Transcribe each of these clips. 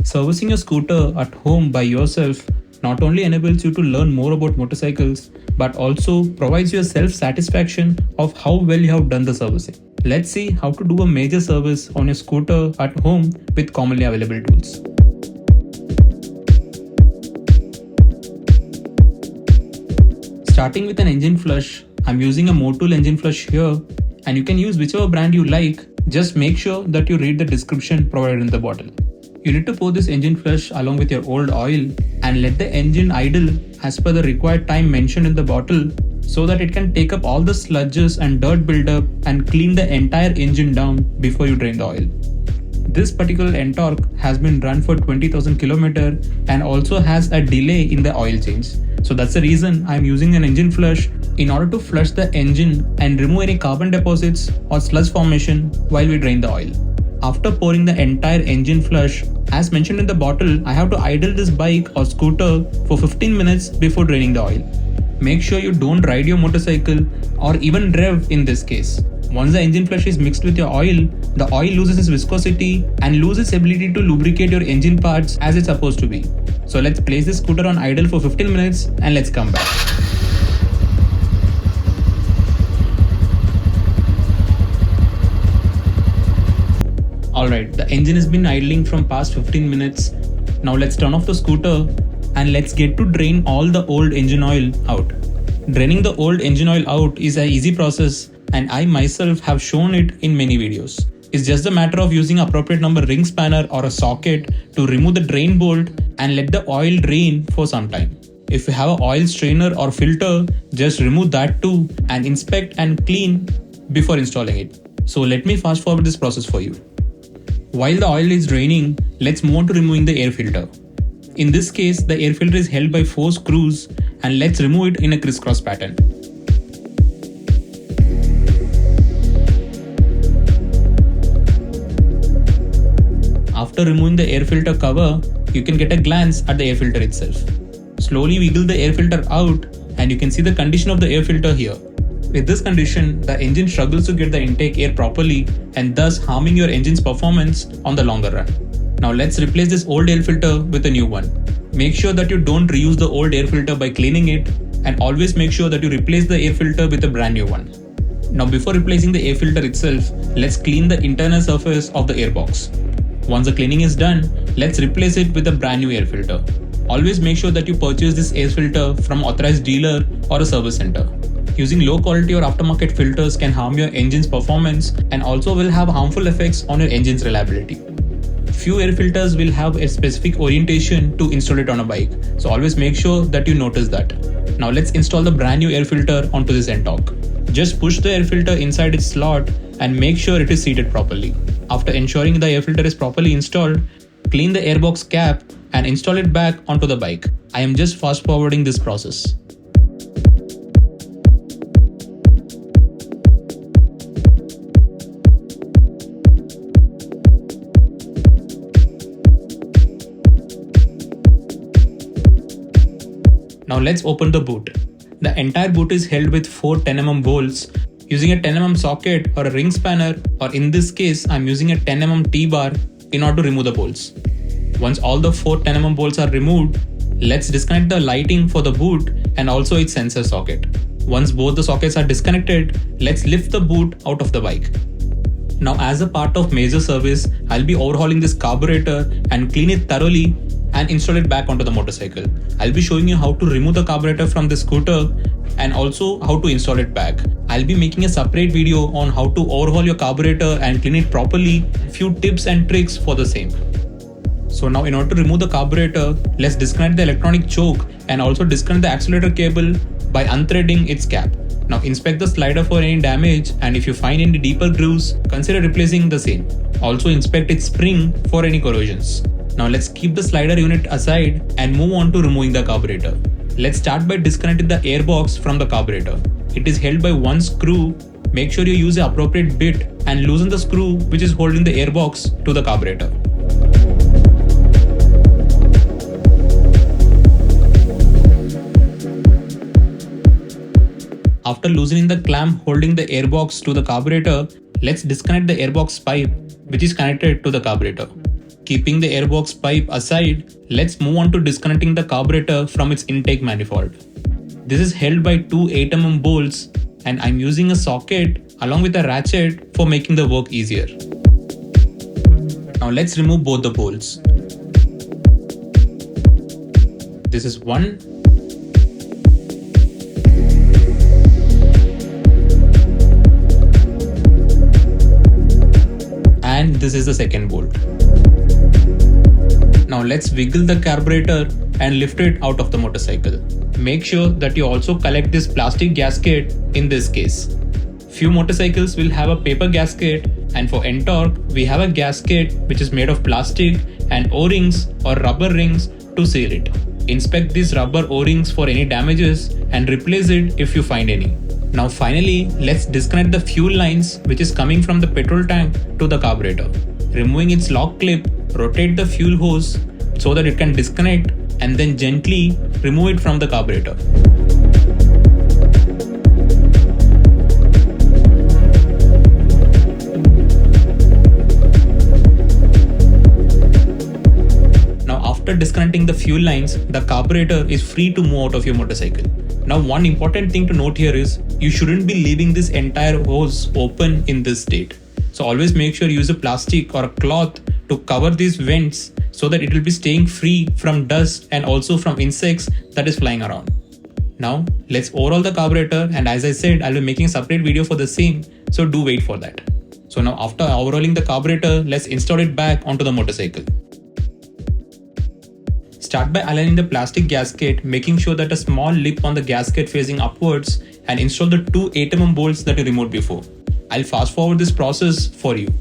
Servicing your scooter at home by yourself not only enables you to learn more about motorcycles, but also provides you a self-satisfaction of how well you have done the servicing. Let's see how to do a major service on your scooter at home with commonly available tools. Starting with an engine flush, I'm using a Motul engine flush here, and you can use whichever brand you like. Just make sure that you read the description provided in the bottle. You need to pour this engine flush along with your old oil and let the engine idle as per the required time mentioned in the bottle so that it can take up all the sludges and dirt buildup and clean the entire engine down before you drain the oil. This particular Ntorq has been run for 20,000 km and also has a delay in the oil change. So that's the reason I'm using an engine flush in order to flush the engine and remove any carbon deposits or sludge formation while we drain the oil. After pouring the entire engine flush, as mentioned in the bottle, I have to idle this bike or scooter for 15 minutes before draining the oil. Make sure you don't ride your motorcycle or even rev in this case. Once the engine flush is mixed with your oil, the oil loses its viscosity and loses its ability to lubricate your engine parts as it's supposed to be. So let's place this scooter on idle for 15 minutes and let's come back. Alright, the engine has been idling from past 15 minutes. Now let's turn off the scooter and let's get to drain all the old engine oil out. Draining the old engine oil out is an easy process and I myself have shown it in many videos. It's just a matter of using appropriate number ring spanner or a socket to remove the drain bolt and let the oil drain for some time. If you have an oil strainer or filter, just remove that too and inspect and clean before installing it. So let me fast forward this process for you. While the oil is draining, let's move on to removing the air filter. In this case, the air filter is held by 4 screws and let's remove it in a crisscross pattern. After removing the air filter cover, you can get a glance at the air filter itself. Slowly wiggle the air filter out and you can see the condition of the air filter here. With this condition, the engine struggles to get the intake air properly and thus harming your engine's performance on the longer run. Now let's replace this old air filter with a new one. Make sure that you don't reuse the old air filter by cleaning it and always make sure that you replace the air filter with a brand new one. Now before replacing the air filter itself, let's clean the internal surface of the airbox. Once the cleaning is done, let's replace it with a brand new air filter. Always make sure that you purchase this air filter from authorized dealer or a service center. Using low quality or aftermarket filters can harm your engine's performance and also will have harmful effects on your engine's reliability. Few air filters will have a specific orientation to install it on a bike, so always make sure that you notice that. Now let's install the brand new air filter onto this Ntorq. Just push the air filter inside its slot and make sure it is seated properly. After ensuring the air filter is properly installed, clean the airbox cap and install it back onto the bike. I am just fast forwarding this process. Now let's open the boot. The entire boot is held with 4 10mm bolts. Using a 10mm socket or a ring spanner, or in this case I'm using a 10mm T-bar in order to remove the bolts. Once all the 4 10mm bolts are removed, let's disconnect the lighting for the boot and also its sensor socket. Once both the sockets are disconnected, let's lift the boot out of the bike. Now as a part of major service, I'll be overhauling this carburetor and clean it thoroughly and install it back onto the motorcycle. I'll be showing you how to remove the carburetor from the scooter and also how to install it back. I'll be making a separate video on how to overhaul your carburetor and clean it properly, few tips and tricks for the same. So now in order to remove the carburetor, let's disconnect the electronic choke and also disconnect the accelerator cable by unthreading its cap. Now inspect the slider for any damage and if you find any deeper grooves, consider replacing the same. Also inspect its spring for any corrosions. Now let's keep the slider unit aside and move on to removing the carburetor. Let's start by disconnecting the airbox from the carburetor. It is held by one screw. Make sure you use the appropriate bit and loosen the screw which is holding the airbox to the carburetor. After loosening the clamp holding the airbox to the carburetor, let's disconnect the airbox pipe which is connected to the carburetor. Keeping the airbox pipe aside, let's move on to disconnecting the carburetor from its intake manifold. This is held by two 8mm bolts, and I'm using a socket along with a ratchet for making the work easier. Now let's remove both the bolts. This is one. And this is the second bolt. Now let's wiggle the carburetor and lift it out of the motorcycle. Make sure that you also collect this plastic gasket in this case. Few motorcycles will have a paper gasket, and for Ntorq we have a gasket which is made of plastic and O-rings or rubber rings to seal it. Inspect these rubber O-rings for any damages and replace it if you find any. Now finally, let's disconnect the fuel lines which is coming from the petrol tank to the carburetor. Removing its lock clip, rotate the fuel hose so that it can disconnect, and then gently remove it from the carburetor. Now after disconnecting the fuel lines, the carburetor is free to move out of your motorcycle. Now one important thing to note here is you shouldn't be leaving this entire hose open in this state. So always make sure you use a plastic or a cloth to cover these vents so that it will be staying free from dust and also from insects that is flying around. Now let's overhaul the carburetor, and as I said, I'll be making a separate video for the same, so do wait for that. So now after overhauling the carburetor, let's install it back onto the motorcycle. Start by aligning the plastic gasket, making sure that a small lip on the gasket facing upwards, and install the two 8mm bolts that you removed before. I'll fast forward this process for you.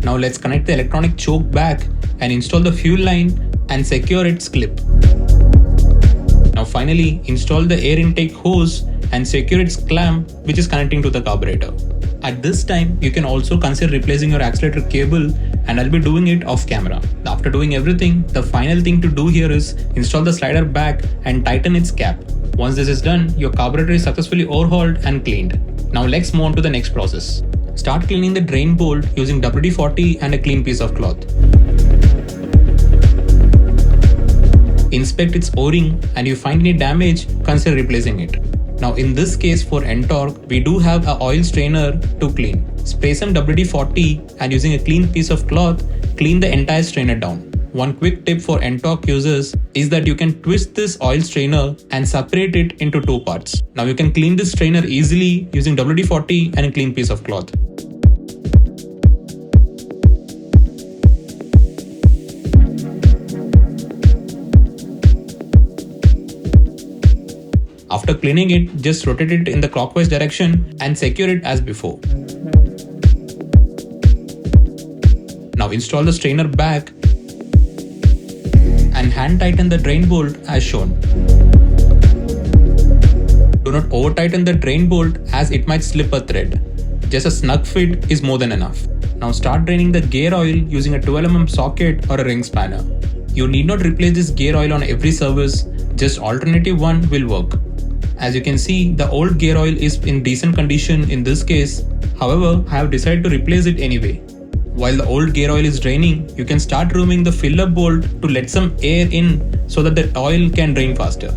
Now let's connect the electronic choke back and install the fuel line and secure its clip. Now finally, install the air intake hose and secure its clamp which is connecting to the carburetor. At this time, you can also consider replacing your accelerator cable, and I'll be doing it off camera. After doing everything, the final thing to do here is install the slider back and tighten its cap. Once this is done, your carburetor is successfully overhauled and cleaned. Now let's move on to the next process. Start cleaning the drain bolt using WD-40 and a clean piece of cloth. Inspect its O-ring, and if you find any damage, consider replacing it. Now in this case for Ntorq, we do have an oil strainer to clean. Spray some WD-40 and using a clean piece of cloth, clean the entire strainer down. One quick tip for Ntorq users is that you can twist this oil strainer and separate it into two parts. Now you can clean this strainer easily using WD-40 and a clean piece of cloth. After cleaning it, just rotate it in the clockwise direction and secure it as before. Now install the strainer back and hand tighten the drain bolt as shown. Do not over tighten the drain bolt as it might slip a thread. Just a snug fit is more than enough. Now start draining the gear oil using a 12mm socket or a ring spanner. You need not replace this gear oil on every service, just alternative one will work. As you can see, the old gear oil is in decent condition in this case. However, I have decided to replace it anyway. While the old gear oil is draining, you can start removing the filler bolt to let some air in so that the oil can drain faster.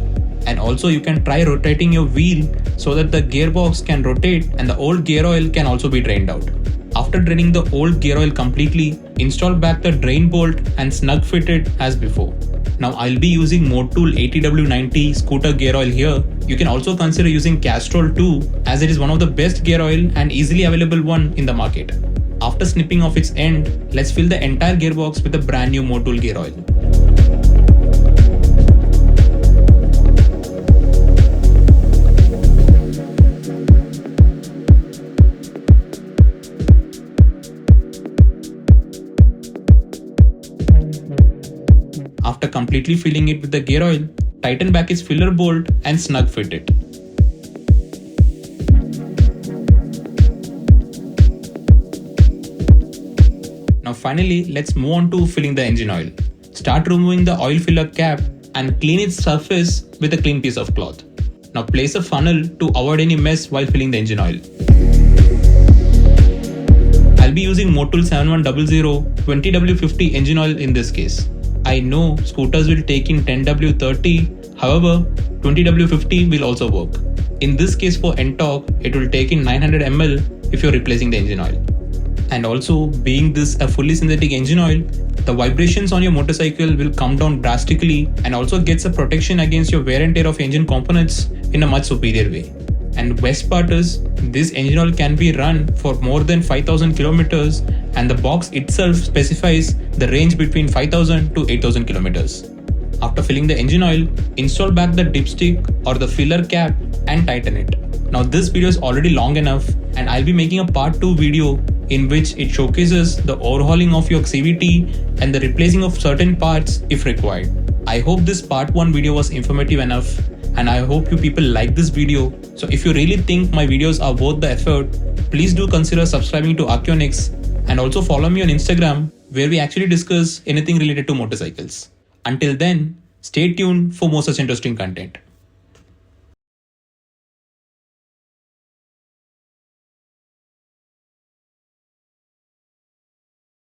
And also you can try rotating your wheel so that the gearbox can rotate and the old gear oil can also be drained out. After draining the old gear oil completely, install back the drain bolt and snug fit it as before. Now I'll be using Motul ATW90 scooter gear oil here. You can also consider using Castrol too, as it is one of the best gear oil and easily available one in the market. After snipping off its end, let's fill the entire gearbox with the brand new Motul gear oil. After completely filling it with the gear oil, tighten back its filler bolt and snug fit it. finally, let's move on to filling the engine oil. Start removing the oil filler cap and clean its surface with a clean piece of cloth. Now place a funnel to avoid any mess while filling the engine oil. I'll be using Motul 7100 20W50 engine oil in this case. I know scooters will take in 10W30, however 20W50 will also work. In this case for Ntorq, it will take in 900 ml if you're replacing the engine oil. And also, being this a fully synthetic engine oil, the vibrations on your motorcycle will come down drastically and also gets a protection against your wear and tear of engine components in a much superior way. And the best part is, this engine oil can be run for more than 5000 kilometers, and the box itself specifies the range between 5000 to 8000 kilometers. After filling the engine oil, install back the dipstick or the filler cap and tighten it. Now this video is already long enough, and I'll be making a part 2 video in which it showcases the overhauling of your CVT and the replacing of certain parts if required. I hope this part 1 video was informative enough, and I hope you people like this video. So if you really think my videos are worth the effort, please do consider subscribing to Archeonix, and also follow me on Instagram where we actually discuss anything related to motorcycles. Until then, stay tuned for more such interesting content.